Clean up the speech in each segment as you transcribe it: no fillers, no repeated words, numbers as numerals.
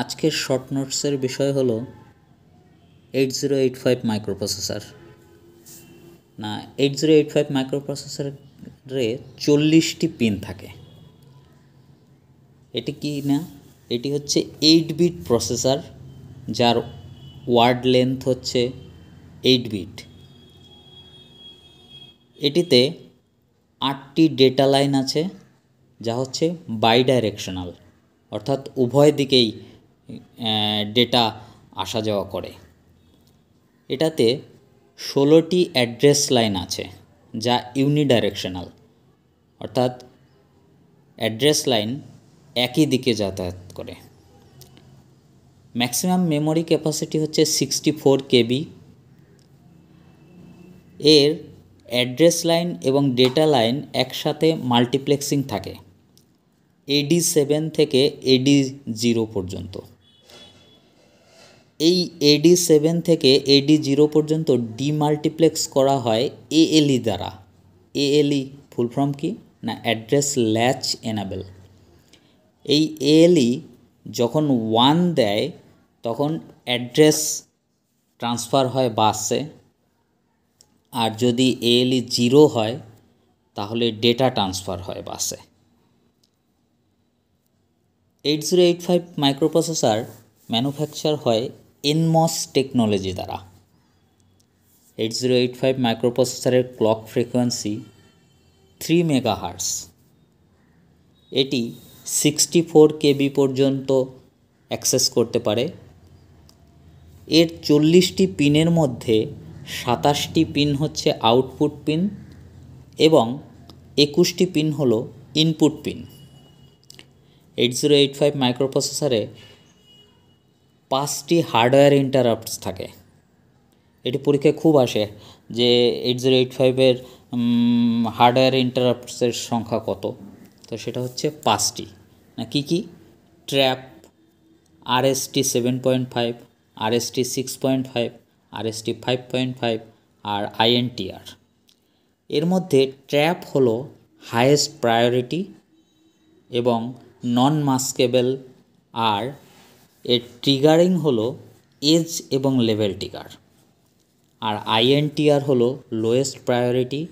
আজকের শর্ট নোটসের বিষয় হলো 8085 মাইক্রোপ্রসেসর। না, 8085 মাইক্রোপ্রসেসরে 40টি পিন থাকে। এটি কি না, এটি হচ্ছে 8 বিট প্রসেসর, যার ওয়ার্ড লেন্থ হচ্ছে 8 বিট। এটিতে 8টি ডেটা লাইন আছে, যা হচ্ছে বাইডাইরেকশনাল, অর্থাৎ উভয় দিকেই ডেটা আসা যাওয়া করে। এটাতে 16টি অ্যাড্রেস লাইন আছে, যা ইউনিডাইরেকশনাল, অর্থাৎ অ্যাড্রেস লাইন একই দিকে যাতায়াত করে। ম্যাক্সিমাম মেমোরি ক্যাপাসিটি হচ্ছে 64 কেবি। এর অ্যাড্রেস লাইন এবং ডেটা লাইন একসাথে মাল্টিপ্লেক্সিং থাকে AD7 থেকে AD0 পর্যন্ত। এই AD7 থেকে AD0 পর্যন্ত ডিমাল্টিপ্লেক্স করা হয় ALE দ্বারা। ALE ফুল ফর্ম কি না, অ্যাড্রেস ল্যাচ এনাবেল। এই ALE যখন 1 দেয় তখন অ্যাড্রেস ট্রান্সফার হয় বাসে, আর যদি ALE 0 হয় তাহলে ডেটা ট্রান্সফার হয় বাসে। 8085 মাইক্রোপ্রসেসর ম্যানুফ্যাকচার হয় NMOS টেকনোলজি দ্বারা। 8085 মাইক্রোপ্রসেসরের ক্লক ফ্রিকোয়েন্সি 3 মেগাহার্টজ। এটি 64 কেবি পর্যন্ত অ্যাক্সেস করতে পারে। এর 40টি পিনের মধ্যে 27টি পিন হচ্ছে আউটপুট পিন এবং 21টি পিন হলো ইনপুট পিন। 8085 মাইক্রোপ্রসেসরে 5টি হার্ডওয়্যার ইন্টারাপ্টস থাকে। এটি পরীক্ষায় খুব আসে যে 8085-এর হার্ডওয়্যার ইন্টারাপ্টসের সংখ্যা কত, তো সেটা হচ্ছে 5টি। না কি কি? ট্র্যাপ, RST 7.5, RST 6.5, RST 5.5 আর INTR। এর মধ্যে ট্র্যাপ হলো হাইয়েস্ট প্রায়োরিটি এবং নন মাস্কেবল, আর এর ট্রিগারিং হলো এজ এবং লেভেল ট্রিগার। আর INTR হলো লোয়েস্ট প্রায়োরিটি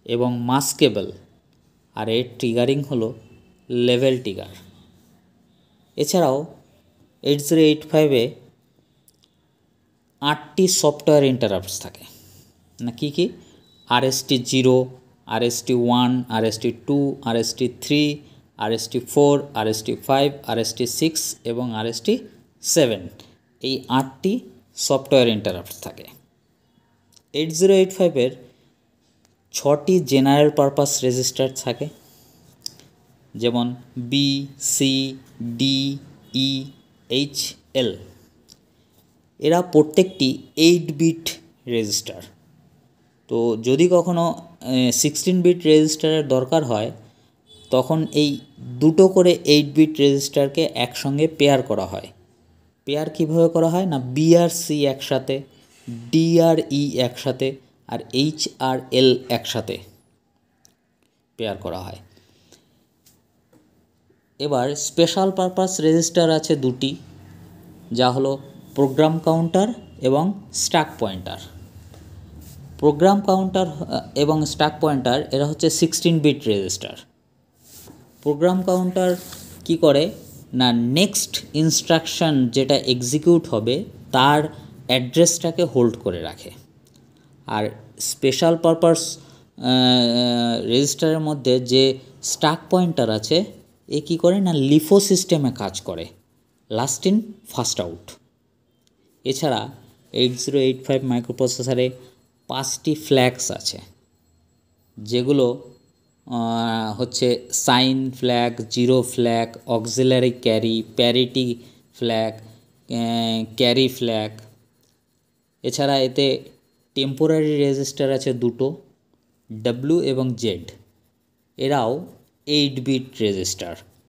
এবং মাস্কেবল, আর এর ট্রিগারিং হলো লেভেল ট্রিগার। এছাড়াও 8085-এ 8টি সফটওয়্যার ইন্টারাপ্টস থাকে। না কি কি? RST 0, RST 1, RST 2, RST 3, RST 4, RST 5, RST 6 এবং RST 7। এই 8টি সফটওয়্যার ইন্টারাপ্টস থাকে। 8085-এর 6টি জেনারেল পারপাস রেজিস্টার থাকে, যেমন B, C, D, E, H, L। এরা প্রত্যেকটি 8 বিট রেজিস্টার। তো যদি কখনো 16 বিট রেজিস্টারের দরকার হয়, তখন এই দুটো করে 8 বিট রেজিস্টারকে একসঙ্গে পেয়ার করা হয়। পেয়ার কীভাবে করা হয় না, B আর C একসাথে, D আর E একসাথে, আর H আর L একসাথে পেয়ার করা হয়। এবার স্পেশাল পারপাস রেজিস্টার আছে দুটি, যা হলো প্রোগ্রাম কাউন্টার এবং স্ট্যাক পয়েন্টার। প্রোগ্রাম কাউন্টার এবং স্ট্যাক পয়েন্টার এরা হচ্ছে 16 বিট রেজিস্টার। প্রোগ্রাম কাউন্টার কি করে না, নেক্সট ইনস্ট্রাকশন যেটা এক্সিকিউট হবে তার অ্যাড্রেসটাকে হোল্ড করে রাখে। আর স্পেশাল পারপাস রেজিস্টারের মধ্যে যে স্ট্যাক পয়েন্টার আছে, এ কী করে না, লিফো সিস্টেমে কাজ করে, লাস্ট ইন ফার্স্ট আউট। এছাড়া 8085 মাইক্রোপ্রসেসরে 5টি ফ্ল্যাগস আছে, যেগুলো হচ্ছে sign flag, zero flag, auxiliary carry, parity flag, carry flag. এছাড়া এতে টেম্পোরারি রেজিস্টার আছে দুটো, W এবং Z। এরাও 8 বিট রেজিস্টার।